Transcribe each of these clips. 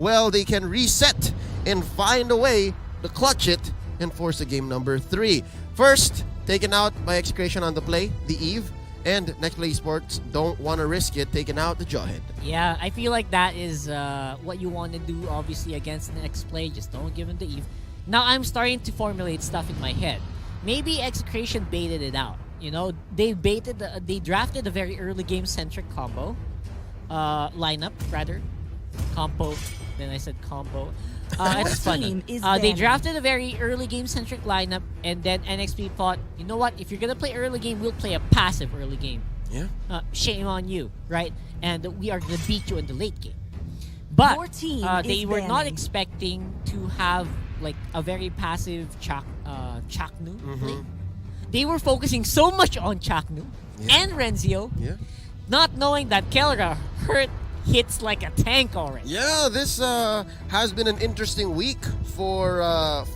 well they can reset and find a way to clutch it and force a game number 3. First, taken out by EXECRATION on the play, the Eve, and NEXPLAY Esports don't want to risk it, taking out the Jawhead. Yeah, I feel like that is what you want to do, obviously, against NEXPLAY. Just don't give him the Eve. Now, I'm starting to formulate stuff in my head. Maybe EXECRATION baited it out. You know, they drafted a very early game-centric combo. Lineup, rather. Combo. Then I said combo. It's funny. They drafted a very early game-centric lineup, and then NXP thought, you know what? If you're gonna play early game, we'll play a passive early game. Yeah. Shame on you, right? And we are gonna beat you in the late game. But they were not expecting to have like a very passive Chaknu play. They were focusing so much on Chaknu and Renzio, not knowing that Kelra hits like a tank already. Yeah, this has been an interesting week for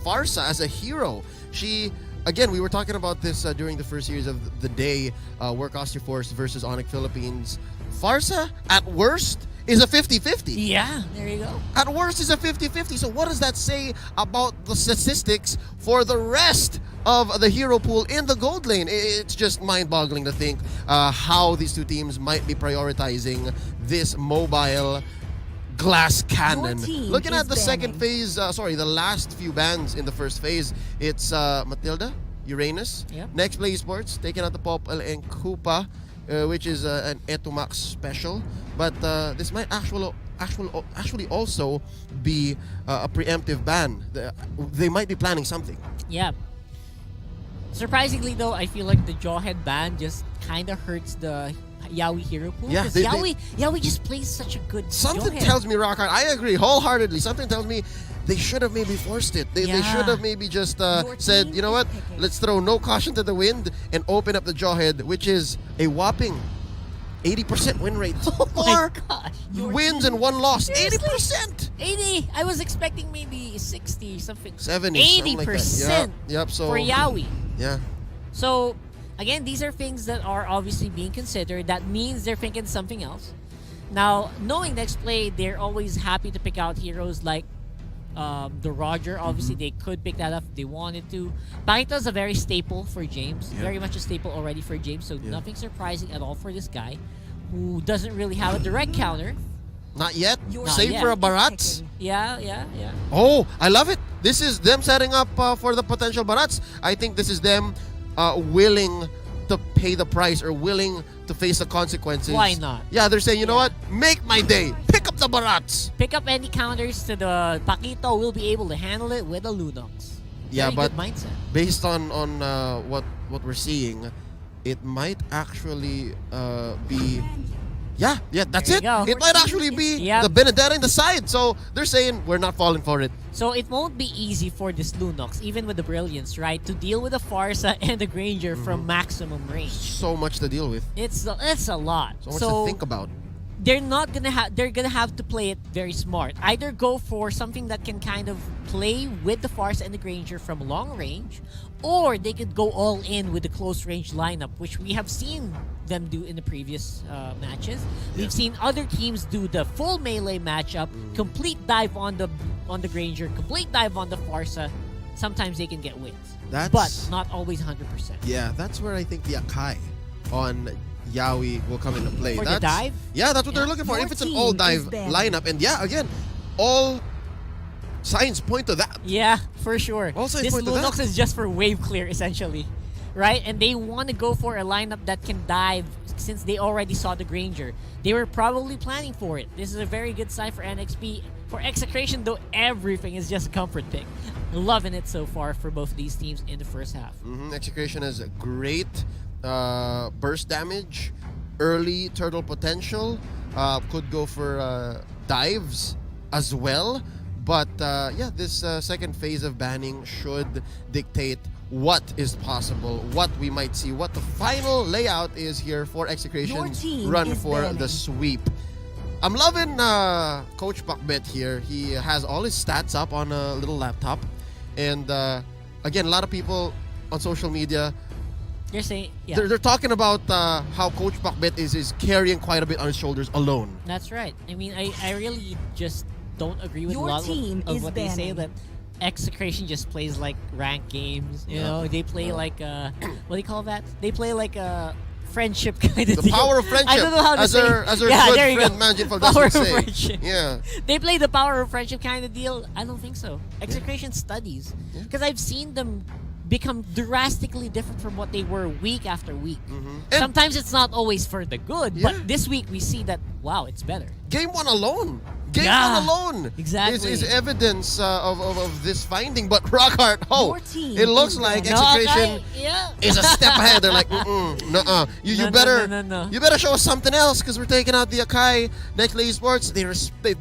Pharsa as a hero. She, again, we were talking about this during the first series of the day, Workoster Force versus ONIC Philippines. Pharsa, at worst, is a 50-50. Yeah, there you go. At worst is a 50-50. So what does that say about the statistics for the rest of the hero pool in the gold lane? It's just mind-boggling to think how these two teams might be prioritizing this mobile glass cannon. Looking at the second phase, the last few bans in the first phase, it's Matilda, Uranus, NEXPLAY Esports, taking out the Popel and Koopa, which is an Etumax special. But this might actually also be a preemptive ban. They might be planning something. Yeah. Surprisingly, though, I feel like the Jawhead ban just kind of hurts the Yawi hero pool. Yeah, Yawi just plays such a good Something Jawhead. tells me, Rockhard, I agree wholeheartedly. Something tells me they should have maybe forced it. They should have maybe just said, you know what, let's throw no caution to the wind and open up the Jawhead, which is a whopping 80% win rate. Oh my gosh. Wins and 1 loss. Seriously? 80%! 80. I was expecting maybe 60 something. 70. 80% Yep, so for Yawi. Yeah. So again, these are things that are obviously being considered. That means they're thinking something else. Now, knowing NEXPLAY, they're always happy to pick out heroes like the Roger. Obviously, they could pick that up if they wanted to. Pangito's a very staple for James. Very much a staple already for James. So nothing surprising at all for this guy who doesn't really have a direct counter. Not yet. Not Save yet. for a Barats. Yeah. Oh, I love it. This is them setting up for the potential Barats. I think this is them willing to pay the price or willing to face the consequences. Why not? Yeah, they're saying, you know what? Make my day. Pick up the Barats. Pick up any counters to the Paquito. We'll be able to handle it with a Lunox. Yeah, Very but good mindset. based on what we're seeing, it might actually be... Yeah, that's There it. you go. It might actually be the Benedetta in the side. So they're saying we're not falling for it. So it won't be easy for this Lunox, even with the Brilliance, right? To deal with the Pharsa and the Granger from maximum range. So much to deal with. It's a lot. So much to think about. They're gonna have to play it very smart. Either go for something that can kind of play with the Pharsa and the Granger from long range, or they could go all in with the close range lineup, which we have seen them do in the previous matches. We've seen other teams do the full melee matchup, complete dive on the Granger, complete dive on the Pharsa. Sometimes they can get wins, but not always 100%. Yeah, that's where I think the Akai on Yawi will come into play. For the dive? Yeah, that's what they're looking for. If it's an all dive lineup, and again, all signs point to that. Yeah, for sure. All signs This point to that. Lunox is just for wave clear, essentially. Right? And they want to go for a lineup that can dive since they already saw the Granger. They were probably planning for it. This is a very good sign for NXP. For EXECRATION, though, everything is just a comfort pick. Loving it so far for both these teams in the first half. EXECRATION has a great burst damage, early turtle potential, could go for dives as well. But this second phase of banning should dictate what is possible, what we might see, what the final layout is here for EXECRATION's run for the sweep. I'm loving Coach Bakbet here. He has all his stats up on a little laptop. And again, a lot of people on social media, You're saying, they're talking about how Coach Bakbet is carrying quite a bit on his shoulders alone. That's right. I mean, I really just don't agree with a Your lot team of is what they say, banning. that EXECRATION just plays like ranked games. You know, they play like what do you call that? They play like a friendship kind of The deal. power of friendship. I don't know how to as say. our Yeah, good there you friend go. Manjin Valdez Power would of say. friendship. Yeah. They play the power of friendship kind of deal. I don't think so. EXECRATION studies, Yeah. because I've seen them become drastically different from what they were week after week. And Sometimes it's not always for the good, Yeah. but this week we see that, wow, it's better. Game 1 alone. Game Yeah, 1 alone exactly. is evidence of this finding. But Rockhart, Your team it looks is like banning. EXECRATION Yeah. is a step ahead. They're like, nuh-uh. You No, better no. you better show us something else, because we're taking out the Akai. NEXPLAY Esports,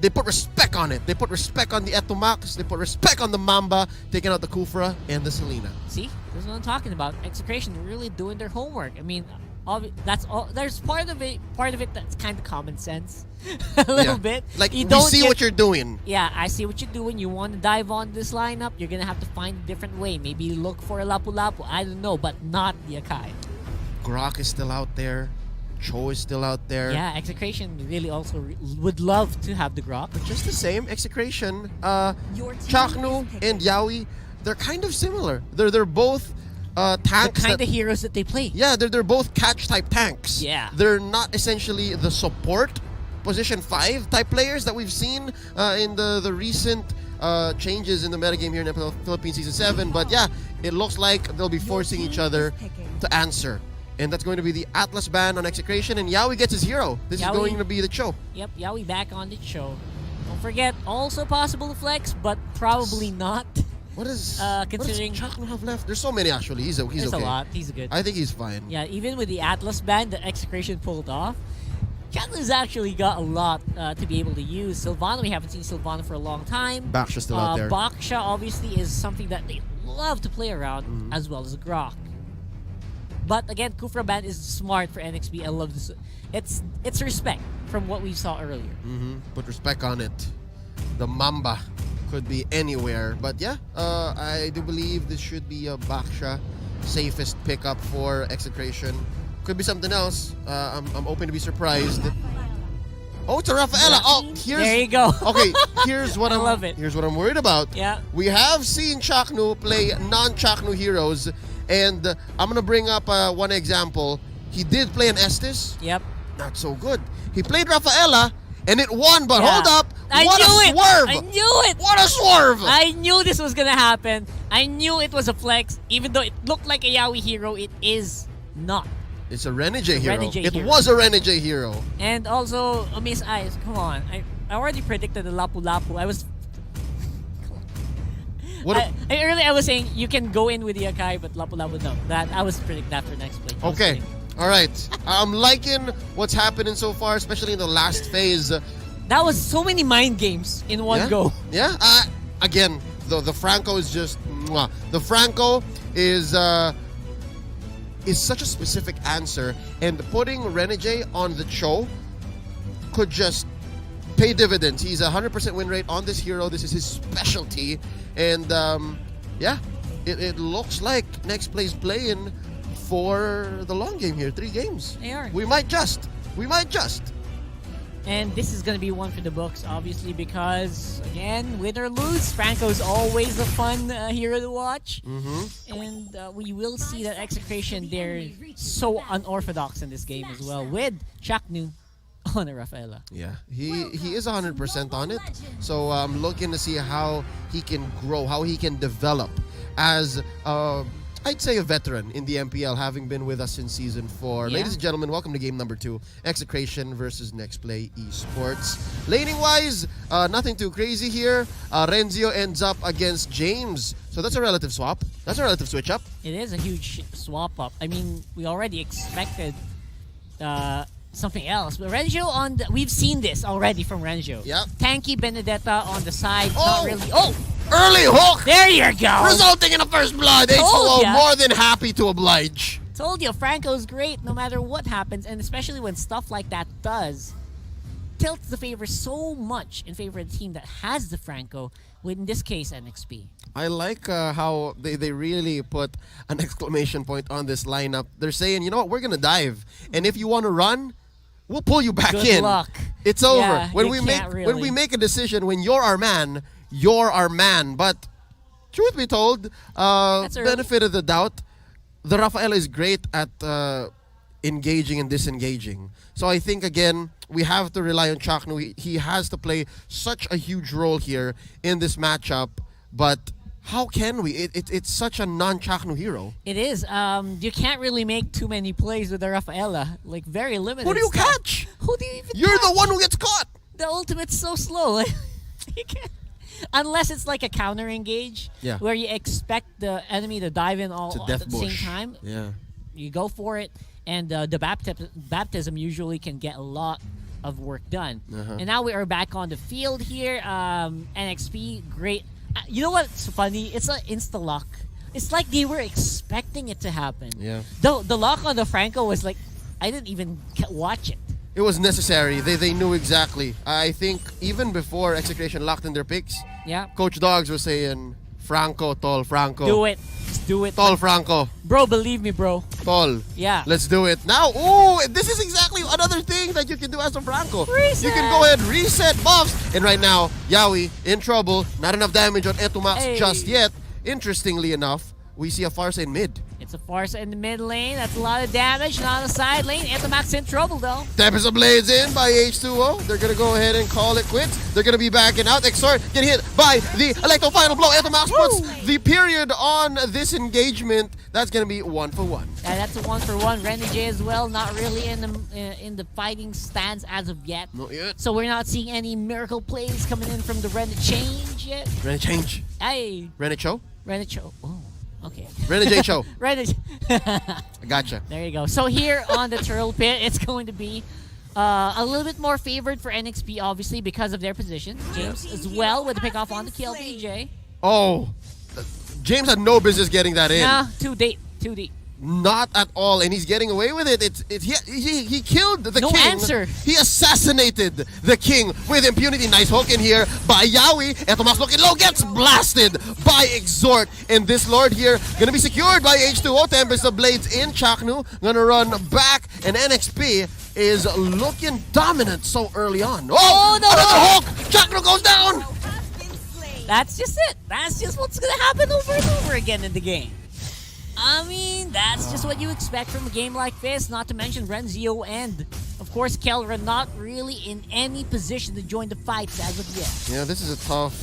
they put respect on it. They put respect on the Etumax. They put respect on the Mamba, taking out the Kufra and the Selena. See, this is what I'm talking about. EXECRATION really doing their homework. I mean, that's all. There's part of it that's kind of common sense, a little bit. Like, you we see what you're doing. Yeah, I see what you're doing. You want to dive on this lineup, you're gonna have to find a different way. Maybe look for a Lapu-Lapu. I don't know, but not the Akai. Grok is still out there. Cho is still out there. Yeah, EXECRATION really also would love to have the Grok. Just the same, EXECRATION, Your team Chaknu is picking. and Yawi, they're kind of similar. They're both The tanks. kind that- of heroes that they play. Yeah, they're both catch type tanks. Yeah. They're not essentially the support position 5 type players that we've seen in the recent changes in the metagame here in MPL Philippines Season 7. But yeah, it looks like they'll be forcing each other to answer. And that's going to be the Atlas ban on EXECRATION, and Yawi gets his hero. This is Yawi- going to be the Cho. Yep, Yawi back on the show. Don't forget, also possible to flex, but probably not. What is Considering- what does Chaknu have left? There's so many actually. He's There's okay. a lot. He's good. I think he's fine. Yeah, even with the Atlas band that EXECRATION pulled off, Chatla's actually got a lot to be able to use. Sylvana, we haven't seen Sylvana for a long time. Baksha's still out there. Baksha obviously is something that they love to play around, Mm-hmm. as well as Grok. But again, Kufra band is smart for NXP. I love this. It's respect from what we saw earlier. Put respect on it. The Mamba could be anywhere. But yeah, I do believe this should be a Baksha safest pickup for EXECRATION. Could be something else. I'm open to be surprised. Oh, it's a Rafaela. Oh, There you go. Okay, here's what I I'm love it. Here's what I'm worried about. Yeah. We have seen Chaknu play non-Chaknu heroes, and I'm gonna bring up one example. He did play an Estes. Yep. Not so good. He played Rafaela, and it won, but Yeah. hold up. I What a knew it. swerve! I knew it. What a swerve! I knew this was gonna happen. I knew it was a flex, even though it looked like a Yaoi hero. It is not. It's a Renegade hero. Renegade It hero. was a Renegade hero. And also, Miss Eyes. Come on, I already predicted the Lapu-Lapu. I was. What? Earlier I was saying you can go in with the Akai, but Lapu-Lapu no. That I was predicting that for next play. I was Okay. kidding. All right. I'm liking what's happening so far, especially in the last phase. That was so many mind games in one Yeah? go. Yeah. Again, the Franco is just mwah. The Franco is such a specific answer, and putting Renegade on the Cho could just pay dividends. He's a 100% win rate on this hero. This is his specialty, and yeah, it looks like NEXPLAY's playing for the long game here. 3 games. They are. We might just. And this is going to be one for the books, obviously, because, again, win or lose, Franco's always a fun hero to watch. And we will see that EXECRATION, they're so unorthodox in this game as well, with Chaknu on a Rafaela. Yeah, he is 100% on it. So I'm looking to see how he can grow, how he can develop as I'd say a veteran in the MPL, having been with us since Season 4. Yeah. Ladies and gentlemen, welcome to game number 2. EXECRATION versus NEXPLAY Esports. Laning-wise, nothing too crazy here. Renzio ends up against James. So that's a relative swap. That's a relative switch-up. It is a huge swap up. I mean, we already expected something else. But Renjo on the, we've seen this already from Renjo. Yep. Tanky Benedetta on the side. Oh! Not really. Oh! Early hook! There you go! Resulting in a first blood. Told H2O ya. more than happy to oblige. Told you, Franco's great no matter what happens, and especially when stuff like that does tilts the favor so much in favor of the team that has the Franco, with in this case NXP. I like how they really put an exclamation point on this lineup. They're saying, you know what, we're going to dive. And if you want to run, we'll pull you back Good in. luck. It's over. Yeah, when you we can't when we really. make a decision, when you're our man, you're our man. But truth be told, That's early. benefit of the doubt, the Rafaela is great at engaging and disengaging. So I think again we have to rely on Chaknu. He has to play such a huge role here in this matchup. But how can we? It's such a non-Chaknu hero. It is. You can't really make too many plays with the Rafaela. Like, very limited. Who do you stuff. catch? Who do you even You're catch? the one who gets caught. The ultimate's so slow. You can't. Unless it's like a counter engage, Yeah. where you expect the enemy to dive in all It's a at death the same bush. time. Yeah. You go for it, and the baptism usually can get a lot of work done. Uh-huh. And now we are back on the field here. NXP, great. You know what's funny? It's an insta lock. It's like they were expecting it to happen. Yeah. The lock on the Franco was like, I didn't even watch it. It was necessary. They knew exactly. I think even before Execration locked in their picks, Yeah. Coach Dogs was saying, Franco, tall, Franco. Do it. Just do it. Tall, Franco, Bro, believe me, bro. tall. Yeah. Let's do it. Now, ooh, this is exactly another thing that you can do as a Franco. Reset. You can go ahead, reset buffs. And right now, Yawi in trouble. Not enough damage on Etumax Hey. just yet. Interestingly enough, we see a Farsa in mid. It's a Farsa in the mid lane. That's a lot of damage. Not on the side lane. Etamax in trouble, though. Tempest of Blades in by H2O. They're going to go ahead and call it quits. They're going to be backing out. Exort getting hit by the Electro Final Blow. Etamax puts the period on this engagement. That's going to be 1-for-1. Yeah, that's a 1-for-1. Renegade as well. Not really in the fighting stance as of yet. Not yet. So we're not seeing any miracle plays coming in from the Renegade yet. Rene change. Hey, Rene Cho. Renegade. Oh, okay. Rene Cho. Renegade. I gotcha. There you go. So here on the Turtle Pit, it's going to be a little bit more favored for NXP, obviously, because of their position. James as well with the pick off on the KLBJ. Oh, James had no business getting that in. Nah, too deep. Too deep. Not at all, and he's getting away with it. He killed the No king. answer. He assassinated the king with impunity. Nice hook in here by Yawi. Etomas looking low, gets blasted by Exort. And this lord here gonna be secured by H2O. Tempest of Blades in. Chaknu gonna run back, and NXP is looking dominant so early on. Oh, no. another hook! Chaknu goes down! That's just it. That's just what's going to happen over and over again in the game. I mean, that's just what you expect from a game like this, not to mention Renzio and, of course, Kelra not really in any position to join the fights as of yet. Yeah, this is a tough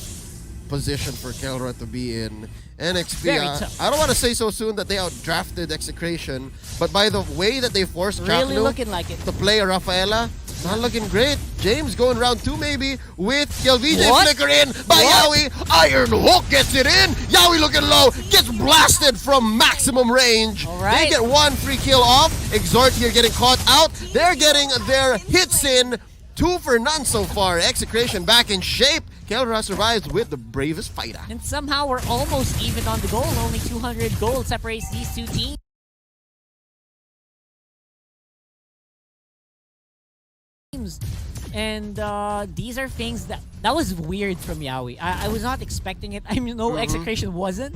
position for Kelra to be in. NXP, Very tough. I don't want to say so soon that they outdrafted Execration, but by the way that they forced Really Chaknu looking like it. to play Rafaela, not looking great. James going round 2 maybe with KLVJ What? flicker in by What? Yawi. Iron Hook gets it in. Yawi looking low, gets blasted from maximum range. All right. They get 1 free kill off. Exort here getting caught out. They're getting their hits in. 2 for none so far. Execration back in shape. Kelra survives with the bravest fighter. And somehow we're almost even on the goal. Only 200 gold separates these two teams. And these are things that was weird from Yawi. I was not expecting it. I mean, no, Execration wasn't.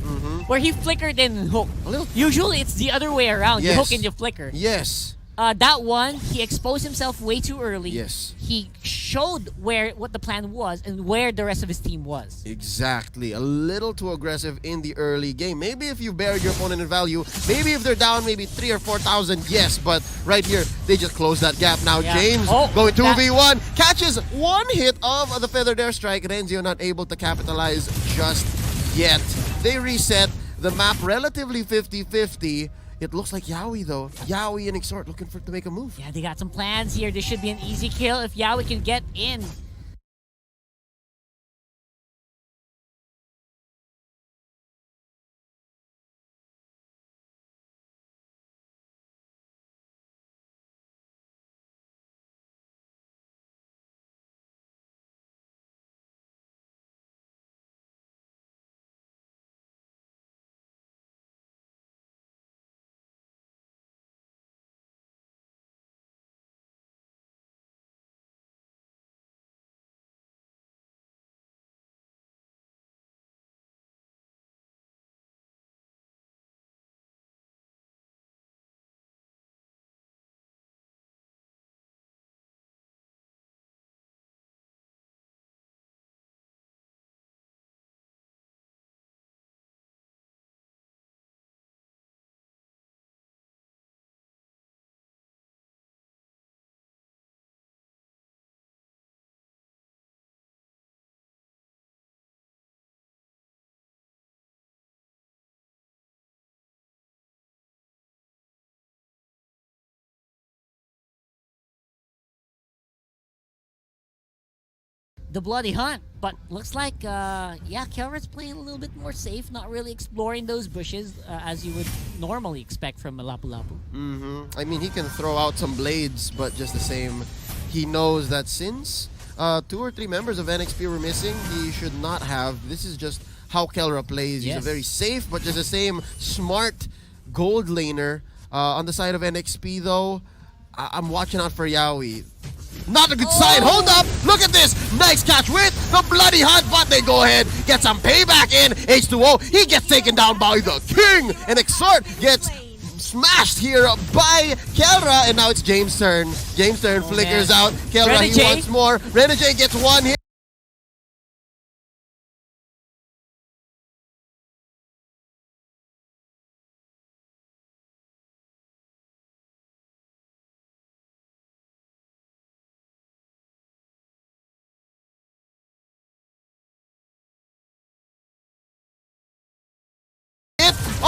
Where he flickered and hooked. A little- Usually it's the other way around. You Yes. hook and you flicker. Yes. That one, he exposed himself way too early. Yes. He showed what the plan was and where the rest of his team was. Exactly. A little too aggressive in the early game. Maybe if you buried your opponent in value, maybe if they're down maybe 3 or 4,000, yes. But right here, they just close that gap. Now Yeah. James Oh, going that- 2v1. Catches 1 hit of the Feathered Airstrike. Renzio not able to capitalize just yet. They reset the map relatively 50-50. It looks like Yawi though. Yawi and Exort looking to make a move. Yeah, they got some plans here. This should be an easy kill if Yawi can get in. the bloody hunt. But looks like, yeah, Kelra's playing a little bit more safe, not really exploring those bushes as you would normally expect from a Lapu Lapu. I mean, he can throw out some blades, but just the same, he knows that since 2 or 3 members of NXP were missing, he should not have. This is just how Kelra plays. He's a very safe, but just the same smart gold laner. On the side of NXP, though, I'm watching out for Yawi. Not a good sign. Hold up. Look at this. Nice catch with the bloody hunt, but they go ahead, get some payback in. H2O, he gets taken down by the king. And Exort gets smashed here by Kelra. And now it's James' turn. James' turn flickers out. Kelra, he wants more. Renegade gets one hit.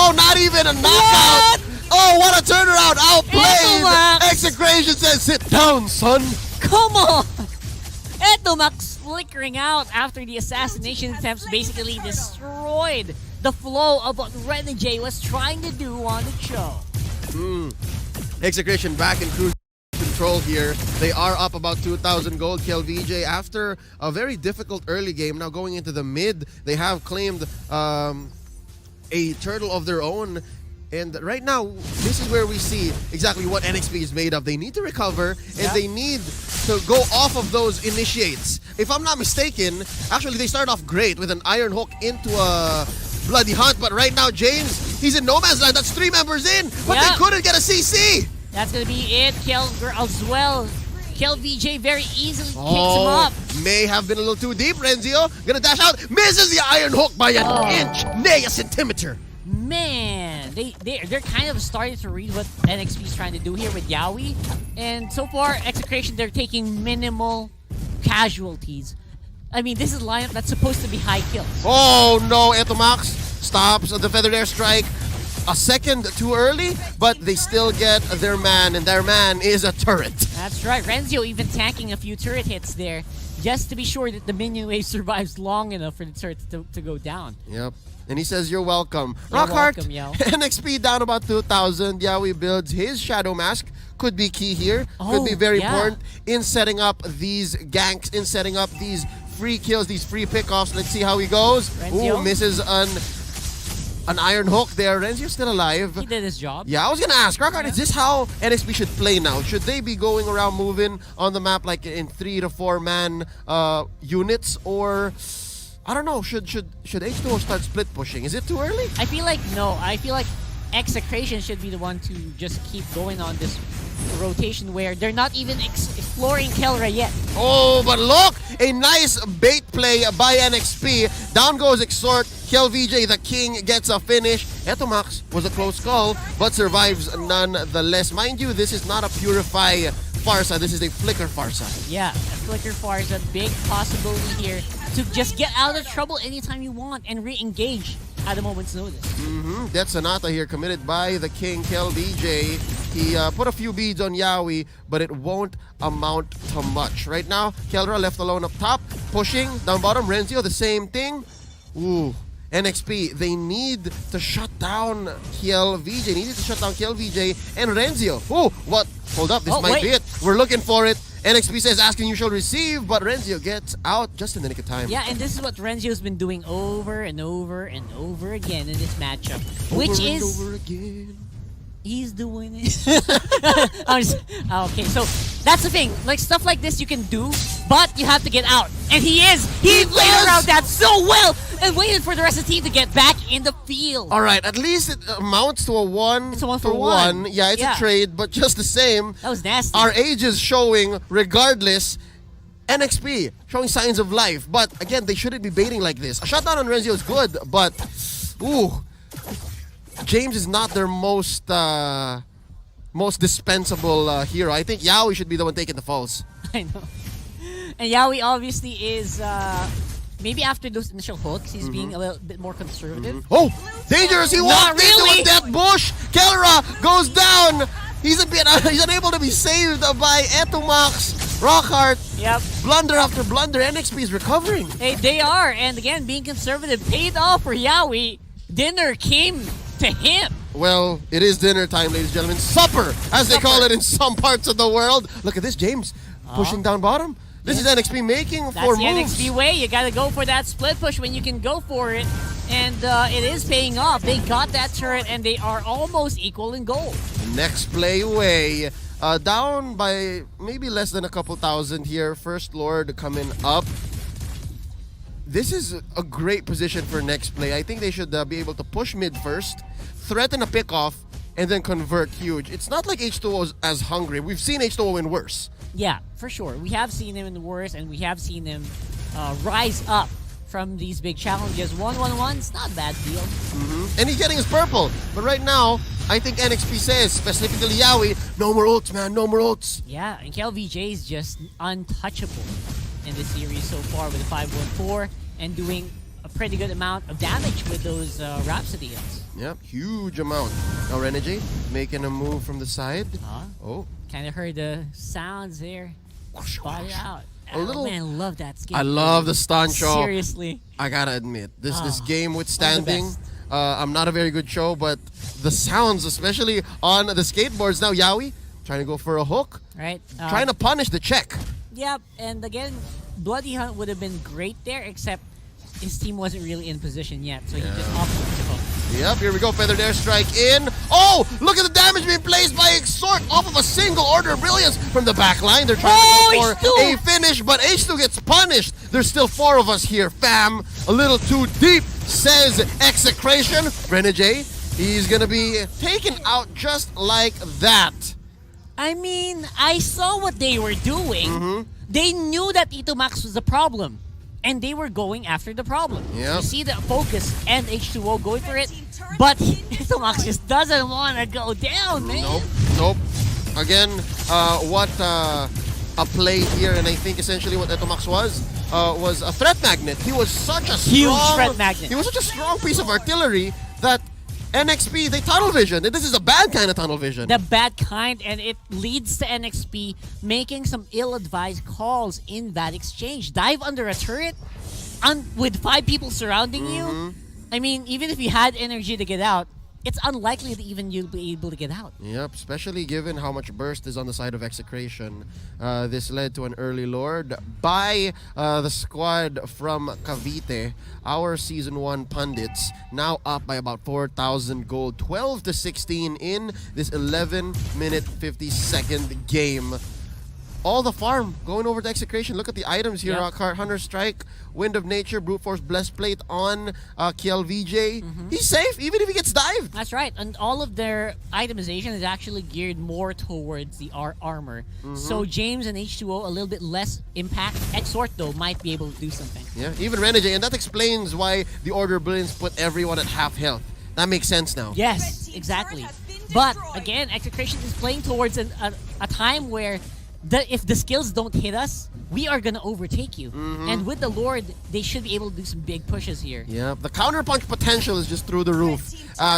Oh, not even a knockout! Oh, what a turnaround! Outplayed! EXECRATION says, sit down, son! Come on! Edomax flickering out after the assassination attempts basically destroyed the flow of what Renegade was trying to do on the show. EXECRATION back in cruise control here. They are up about 2,000 gold. KLVJ after a very difficult early game. Now going into the mid, they have claimed a turtle of their own, and right now this is where we see exactly what NXP is made of. They need to recover, and they need to go off of those initiates. If I'm not mistaken, actually they start off great with an Iron Hook into a bloody hunt, but right now James, he's in no man's land. That's 3 members in, but they couldn't get a CC. That's gonna be it. Kel as well. KLVJ very easily kicks him up. May have been a little too deep. Renzio gonna dash out, misses the Iron Hook by an inch, nay, a centimeter. Man, they're kind of starting to read what NXP is trying to do here with Yawi, and so far EXECRATION, they're taking minimal casualties. I mean, this is a lineup that's supposed to be high kills. Oh no, Etomax stops the feathered airstrike. A second too early, but they still get their man, and their man is a turret. That's right. Renzio even tanking a few turret hits there, just to be sure that the minion wave survives long enough for the turret to go down. Yep. And he says, you're welcome. You're Rockhart, welcome, yo. NXP down about 2,000. Yawi builds his Shadow Mask. Could be key here. Could be very important in setting up these ganks, in setting up these free kills, these free pickoffs. Let's see how he goes. Renzio. Ooh, misses an Iron Hook there. Renzio's still alive. He did his job. Yeah, I was gonna ask, Rockhart, is this how NXP should play now? Should they be going around moving on the map like in 3 to 4 man units, or I don't know? Should H2O start split pushing? Is it too early? I feel like no. I feel like EXECRATION should be the one to just keep going on this rotation where they're not even exploring Kelra yet. Oh, but look! A nice bait play by NXP. Down goes Exort. KLVJ, the king, gets a finish. Etomax was a close call, but survives nonetheless. Mind you, this is not a Purify Farsa. This is a Flicker Farsa. Yeah, a Flicker Farsa. Big possibility here to just get out of trouble anytime you want and re-engage at a moment's notice. Death Sonata here committed by the king, KLVJ. He put a few beads on Yawi, but it won't amount to much. Right now, Kelra left alone up top, pushing down bottom. Renzio, the same thing. Ooh. NXP, they need to shut down KLVJ. Needed to shut down KLVJ and Renzio. Oh, what? Hold up, this might be it. We're looking for it. NXP says, asking you shall receive, but Renzio gets out just in the nick of time. Yeah, and this is what Renzio's been doing over and over and over again in this matchup. Which is... over again. He's doing it. Okay, so that's the thing. Like, stuff like this you can do, but you have to get out. And he is. He played around that so well and waited for the rest of the team to get back in the field. All right, at least it amounts to a 1 It's a 1 for 1. Yeah, it's a trade, but just the same. That was nasty. Our age is showing, regardless, NXP showing signs of life. But again, they shouldn't be baiting like this. A shutdown on Renzio is good, but ooh, James is not their most dispensable hero. I think Yawi should be the one taking the falls. I know. And Yawi obviously is, maybe after those initial hooks, he's being a little bit more conservative. Oh, dangerous! He walked into a death bush. Kelra goes down. He's unable to be saved by Etomax. Rockhart, Yep. blunder after blunder, NXP is recovering. Hey, they are. And again, being conservative paid off for Yawi. Dinner came to him. Well, it is dinner time, ladies and gentlemen. Supper, as they call it in some parts of the world. Look at this, James, pushing down bottom. This is NXP making That's for the moves. NXP way. You got to go for that split push when you can go for it. And it is paying off. They got that turret, and they are almost equal in gold. NEXPLAY way. Down by maybe less than a couple thousand here. First Lord coming up. This is a great position for NEXPLAY. I think they should be able to push mid first, threaten a pickoff, and then convert huge. It's not like H2O is as hungry. We've seen H2O win worse. Yeah, for sure. We have seen him in the worst, and we have seen him rise up from these big challenges. 1-1-1, it's not a bad deal. And he's getting his purple. But right now, I think NXP says, specifically Yawi, no more ults, man, no more ults. Yeah, and KLVJ is just untouchable in this series so far with the 514 and doing a pretty good amount of damage with those Rhapsody hits. Yep, huge amount. Now Renegade making a move from the side. Oh. Kind of heard the sounds there. Spot it out. A little. Man, I love that skin. I love the stun show. Seriously. I gotta admit, this game withstanding, best. I'm not a very good show, but the sounds, especially on the skateboards. Now Yawi trying to go for a hook, Right? trying to punish the check. Yep, and again, Bloody Hunt would have been great there, except his team wasn't really in position yet, so he just opted to hook. Yep, here we go. Feathered Airstrike in. Oh, look at the damage being placed by Exort off of a single Order of Brilliance from the back line. They're trying to go for a finish, but H2 gets punished. There's still 4 of us here, fam. A little too deep, says Execration. Renegade, he's going to be taken out just like that. I mean, I saw what they were doing. They knew that Ito Max was the problem, and they were going after the problem. Yep. You see the Focus and H2O going for it, but Ito Max just doesn't want to go down, man. Nope. Again, what a play here, and I think essentially what Etomax was a threat magnet. He was such a Huge strong threat magnet. He was such a strong piece of artillery that NXP, they tunnel vision. This is a bad kind of tunnel vision. The bad kind, and it leads to NXP making some ill-advised calls in that exchange. Dive under a turret with 5 people surrounding you. I mean, even if you had energy to get out, it's unlikely that even you'll be able to get out. Yep, especially given how much burst is on the side of Execration. This led to an early Lord by the squad from Cavite. Our Season 1 pundits now up by about 4,000 gold. 12-16 in this 11-minute, 50-second game. All the farm going over to Execration. Look at the items here. Yep. Hunter Strike, Wind of Nature, Brute Force, Blessed Plate on KLVJ. He's safe even if he gets dived. That's right, and all of their itemization is actually geared more towards the armor. So James and H2O a little bit less impact. Exort though might be able to do something. Yeah, even Renegade, and that explains why the Order of Brilliance put everyone at half health. That makes sense now. Yes, exactly. But again, Execration is playing towards a time where if the skills don't hit us, we are gonna overtake you. And with the Lord, they should be able to do some big pushes here. Yeah, the counterpunch potential is just through the roof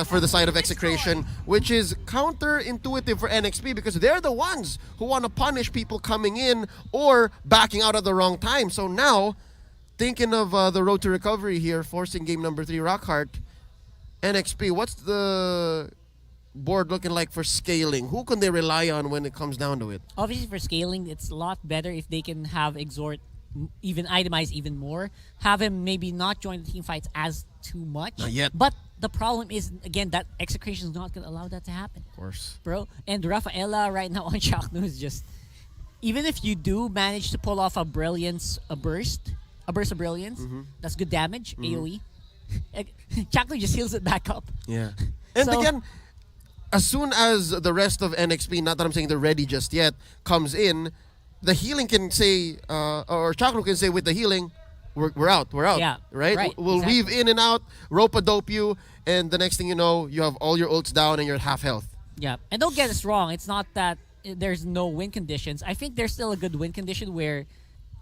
for the side of Execration, which is counterintuitive for NXP because they're the ones who want to punish people coming in or backing out at the wrong time. So now, thinking of the road to recovery here, forcing game number 3, Rockhart, NXP, what's the board looking like for scaling? Who can they rely on when it comes down to it? Obviously, for scaling, it's a lot better if they can have Exort even itemize even more. Have him maybe not join the team fights as too much. Not yet. But the problem is, again, that Execration is not going to allow that to happen. Of course. Bro. And Rafaela right now on Chakno is just... Even if you do manage to pull off a burst of brilliance, that's good damage, AoE. Chakno just heals it back up. Yeah. And So- again, as soon as the rest of NXP, not that I'm saying they're ready just yet, comes in, the healing can say, or Chakno can say with the healing, we're out. Yeah, right? We'll exactly. weave in and out, rope-a-dope you, and the next thing you know, you have all your ults down and you're at half health. Yeah, and don't get us wrong. It's not that there's no win conditions. I think there's still a good win condition where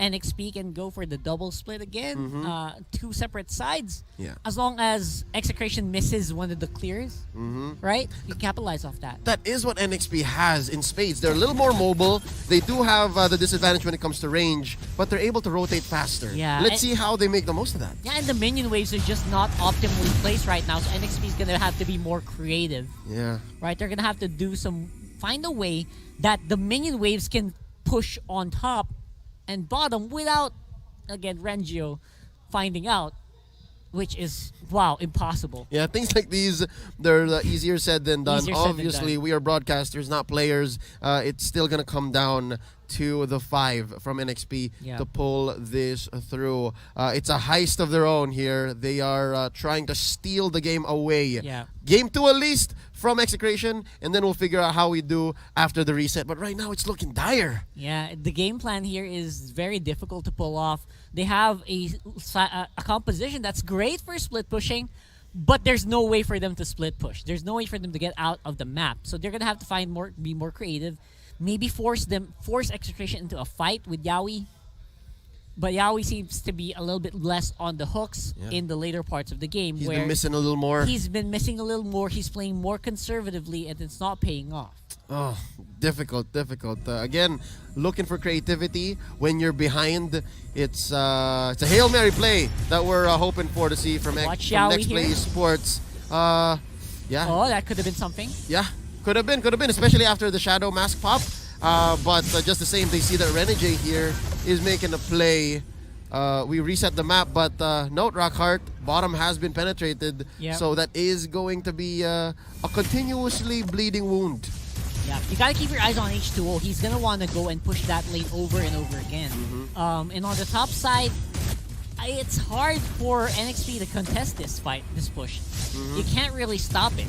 NXP can go for the double split again. Two separate sides. Yeah. As long as Execration misses one of the clears, right? You can capitalize off that. That is what NXP has in spades. They're a little more mobile. They do have the disadvantage when it comes to range, but they're able to rotate faster. Yeah, Let's see how they make the most of that. Yeah, and the minion waves are just not optimally placed right now, so NXP is gonna have to be more creative. Yeah. Right? They're gonna have to find a way that the minion waves can push on top and bottom without, again, Rengio finding out, which is, wow, impossible. Yeah, things like these, they're easier said than done. Easier said than Obviously, done. we are broadcasters, not players. It's still going to come down to the 5 from NXP Yeah. to pull this through. It's a heist of their own here. They are trying to steal the game away. Yeah. Game 2 at least from Execration, and then we'll figure out how we do after the reset. But right now, it's looking dire. Yeah, the game plan here is very difficult to pull off. They have a composition that's great for split pushing, but there's no way for them to split push. There's no way for them to get out of the map. So they're gonna have to be more creative. Maybe force Execration into a fight with Yaoi. But Yaoi seems to be a little bit less on the hooks in the later parts of the game. He's where been missing a little more. He's been missing a little more. He's playing more conservatively, and it's not paying off. Oh, difficult. Again, looking for creativity when you're behind. It's a Hail Mary play that we're hoping for to see from NextPlay Sports. Yeah. Oh, that could have been something. Yeah, could have been, especially after the Shadow Mask pop. But just the same, they see that Renegade here is making a play. We reset the map, but note, Rockheart, bottom has been penetrated. Yep. So that is going to be a continuously bleeding wound. Yeah, you gotta keep your eyes on H2O. He's gonna want to go and push that lane over and over again. And on the top side, it's hard for NXP to contest this push. You can't really stop it.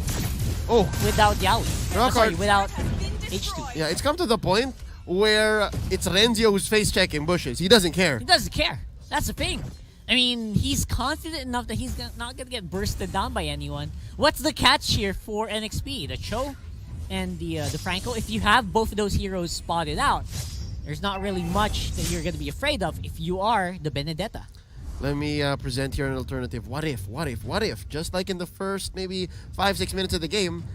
Oh, without Yaoi. Sorry, Rockheart. without H2. Yeah, it's come to the point where it's Renzio who's face checking bushes. He doesn't care. He doesn't care. That's the thing. I mean, he's confident enough that he's not gonna get bursted down by anyone. What's the catch here for NXP? The Cho and the Franco. If you have both of those heroes spotted out, there's not really much that you're gonna be afraid of if you are the Benedetta. Let me present here an alternative. What if? Just like in the first maybe 5-6 minutes of the game,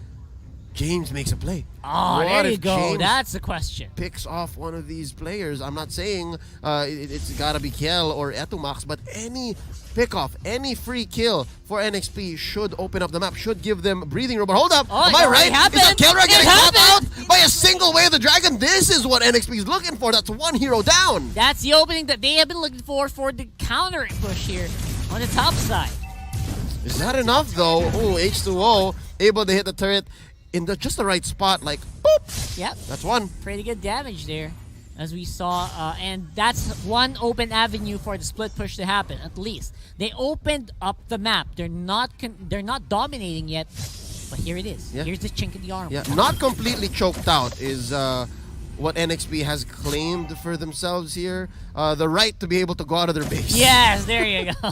James makes a play. Oh, What there you if go. James That's the question. picks off one of these players? I'm not saying it's gotta be Kiel or Etumax, but any pickoff, any free kill for NXP should open up the map, should give them breathing room. But hold up, Oh, am I right? it happened. Is that Kelra getting It caught happened. out by a single Way of the Dragon? This is what NXP is looking for. That's one hero down. That's the opening that they have been looking for the counter push here on the top side. Is that enough though? Oh, H2O able to hit the turret in just the right spot, like boop. Yep. That's one. Pretty good damage there, as we saw, and that's one open avenue for the split push to happen. At least they opened up the map. They're not dominating yet, but here it is. Yeah. Here's the chink in the armor. Yeah, not completely choked out is what NXP has claimed for themselves here. The right to be able to go out of their base. Yes, there you go.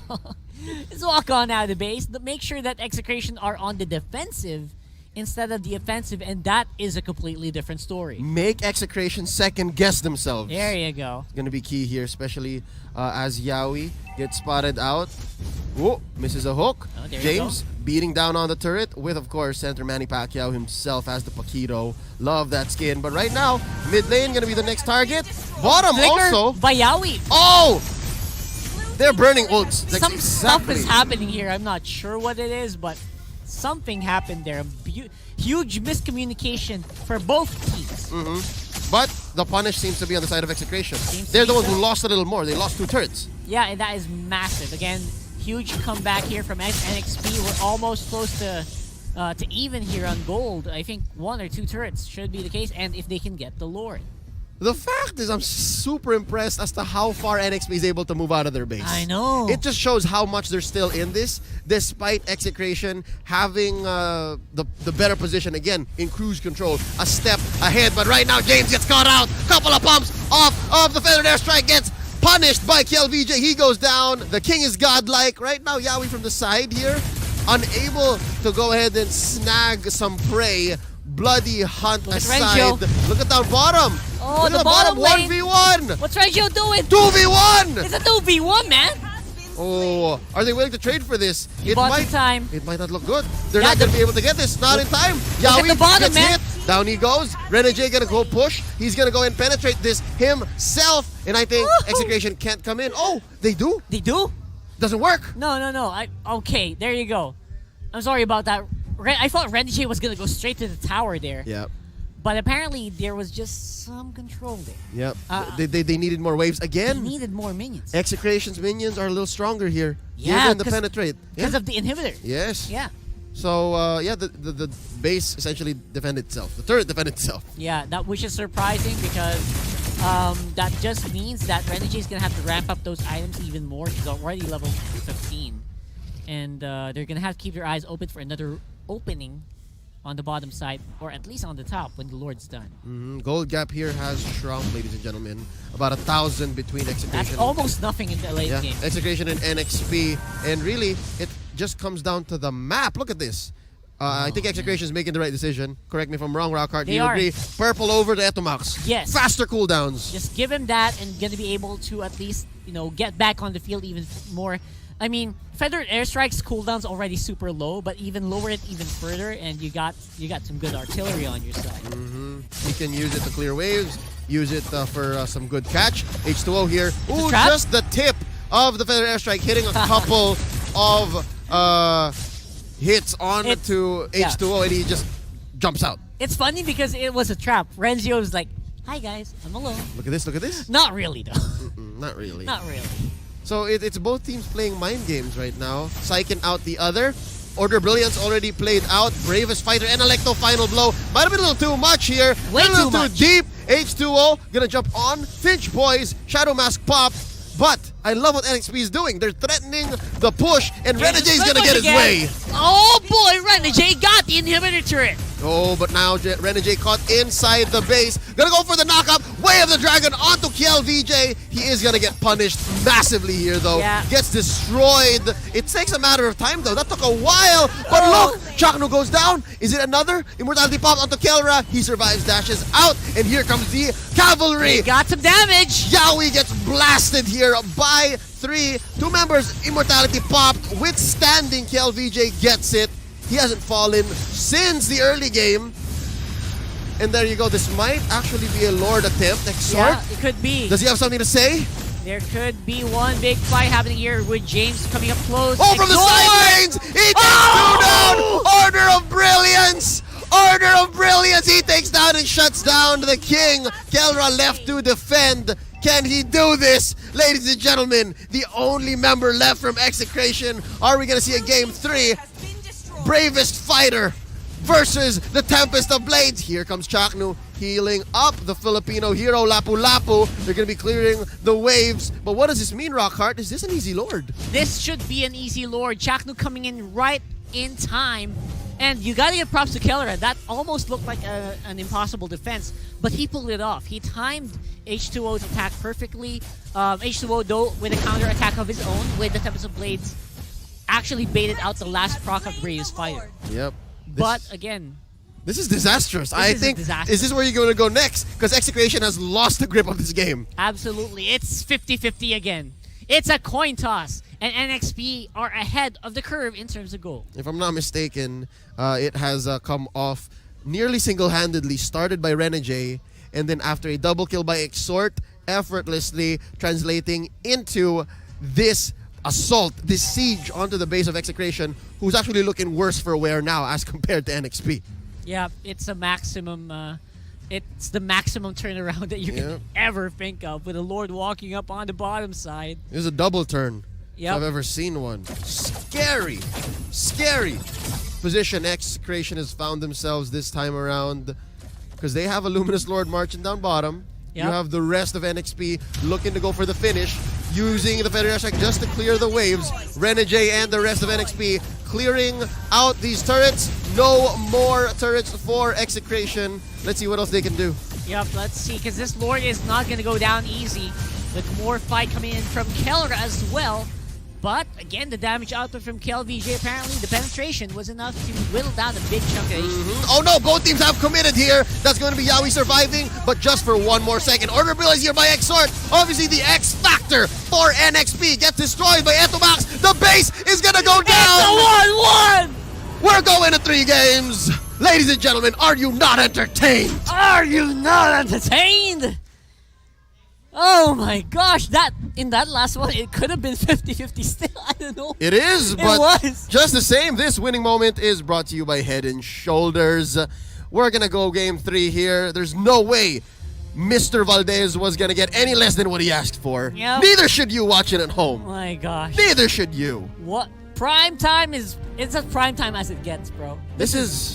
Let's walk on out of the base. Make sure that Execration are on the defensive instead of the offensive, and that is a completely different story. Make Execration second guess themselves. There you go. It's gonna be key here, especially as Yaoi gets spotted out. Whoa, misses a hook. Oh, there you James beating down on the turret with, of course, center Manny Pacquiao himself as the Paquito. Love that skin. But right now, mid lane gonna be the next target. Bottom Flicker also. by Yaoi. Oh! They're burning ults. That's Some stuff exactly. is happening here. I'm not sure what it is, but something happened there. Huge miscommunication for both teams. But the punish seems to be on the side of Execration. Seems to They're the be ones so. who lost a little more. They lost 2 turrets. Yeah, and that is massive. Again, huge comeback here from NXP. We're almost close to even here on gold. I think 1 or 2 turrets should be the case, and if they can get the Lord. The fact is, I'm super impressed as to how far NXP is able to move out of their base. I know. It just shows how much they're still in this, despite Execration having the better position, again, in cruise control, a step ahead. But right now, James gets caught out. Couple of pumps off of the Feathered Airstrike, gets punished by Kel VJ. He goes down. The king is godlike. Right now, Yaoi from the side here, unable to go ahead and snag some prey. Bloody hunt Look at aside. Rengio. Look at down bottom. Oh, Look at the bottom lane. 1v1! What's Reggio doing? 2v1! It's a 2v1, man. Oh, are they willing to trade for this? He bought some time. It might not look good. They're Yeah, not going to be able to get this. Not in time. at Yaoi the bottom, gets man. hit. Down he goes. Renegade going to go push. He's going to go and penetrate this himself. And I think Woohoo! Execration can't come in. Oh, they do? They do? Doesn't work. No. Okay, there you go. I'm sorry about that. I thought Renegade was gonna go straight to the tower there. Yep. But apparently there was just some control there. Yep. They They needed more waves They again. needed more minions. Execration's minions are a little stronger here. Yeah, Given the penetrate. Because Yeah. of the inhibitor. Yes. Yeah. So yeah, the base essentially defended itself. The turret defended itself. Yeah, which is surprising because that just means that Renegade's gonna have to ramp up those items even more. He's already level 15. And they're gonna have to keep their eyes open for another opening on the bottom side, or at least on the top when the Lord's done. Gold gap here has shrunk, ladies and gentlemen. About 1,000 between That's Execration. almost nothing in the late game. Execration and NXP. And really, it just comes down to the map. Look at this. I think Execration is making the right decision. Correct me if I'm wrong, Rockhart. Do you are. agree? Purple over to Etomax. Yes. Faster cooldowns. Just give him that and gonna be able to at least, get back on the field even more. I mean, Feathered Airstrike's cooldown's already super low, but even lower it even further, and you got some good artillery on your side. You can use it to clear waves. Use it for some good catch. H2O here. Ooh, trap? just the tip of the Feathered Airstrike hitting a couple of hits onto H2O, and he just jumps out. It's funny because it was a trap. Renzio was like, "Hi guys, I'm alone." Look at this. Look at this. Not really though. Not really. Not really. So it's both teams playing mind games right now, psyching out the other. Order of Brilliance already played out. Bravest Fighter and Electo final blow. Might have been a little too much here. Way a little too much. deep. H2O gonna jump on. Finch Boys. Shadow Mask pop. But I love what NXP is doing. They're threatening the push, and Renegade's gonna get his way. Oh boy, Renegade got the inhibitor turret. Oh, but now Renegade caught inside the base. Gonna go for the knockup. Way of the Dragon onto Kiel VJ. He is gonna get punished massively here, though. Yeah. Gets destroyed. It takes a matter of time, though. That took a while. But look, Chakno goes down. Is it another? Immortality pop onto Kelra. He survives, dashes out. And here comes the cavalry. He got some damage. Yaoi gets blasted here by 3. 2 members, Immortality pop. Withstanding, Kiel VJ gets it. He hasn't fallen since the early game. And there you go. This might actually be a Lord attempt. Exort. Yeah, it could be. Does he have something to say? There could be one big fight happening here with James coming up close. Oh, from the sidelines! He takes 2 down! Order of Brilliance! Order of Brilliance! He takes down and shuts down the king. Kelra left to defend. Can he do this? Ladies and gentlemen, the only member left from Execration. Are we going to see a game 3? Bravest Fighter versus the Tempest of Blades. Here comes Chaknu healing up the Filipino hero Lapu Lapu. They're going to be clearing the waves. But what does this mean, Rockhart? Is this an easy Lord? This should be an easy Lord. Chaknu coming in right in time. And you gotta give props to Kellera. That almost looked like an impossible defense, but he pulled it off. He timed H2O's attack perfectly. H2O, though, with a counter attack of his own, with the Tempest of Blades, actually baited out the last proc of Bravest Fighter. Yep. But again, this is disastrous. I is a think disaster. Is this where you're going to go next? Because Execration has lost the grip of this game. absolutely, it's 50-50 again. It's a coin toss, and NXP are ahead of the curve in terms of goal. If I'm not mistaken, it has come off nearly single-handedly, started by Renegade, and then after a double kill by Exort, effortlessly translating into this assault, this siege onto the base of Execration, who's actually looking worse for wear now as compared to NXP. Yeah, it's a maximum. It's the maximum turnaround that you can ever think of, with a Lord walking up on the bottom side. It was a double turn. Yep. If I've ever seen one. Scary, scary position Execration has found themselves this time around, because they have a Luminous Lord marching down bottom. Yep. You have the rest of NXP looking to go for the finish, using the Federation just to clear the waves. Renegade and the rest of NXP clearing out these turrets. No more turrets for Execration. Let's see what else they can do. Yep, let's see, because this Lord is not going to go down easy, with more fight coming in from Kellera as well. But again, the damage output from KLVJ, apparently the penetration was enough to whittle down a big chunk of HP. Oh no, both teams have committed here. That's going to be Yawi surviving, but just for one more second. Order Bill is here by Exort. Obviously, the X Factor for NXP gets destroyed by Etomax. The base is going to go down. It's a 1-1! We're going to 3 games. Ladies and gentlemen, are you not entertained? Are you not entertained? Oh my gosh, in that last one, it could have been 50-50 still. I don't know. It is, but was. just the same, this winning moment is brought to you by Head and Shoulders. We're going to go game 3 here. There's no way Mr. Valdez was going to get any less than what he asked for. Yep. Neither should you watching at home. Oh my gosh. Neither should you. What? Prime time is... It's as prime time as it gets, bro. This is...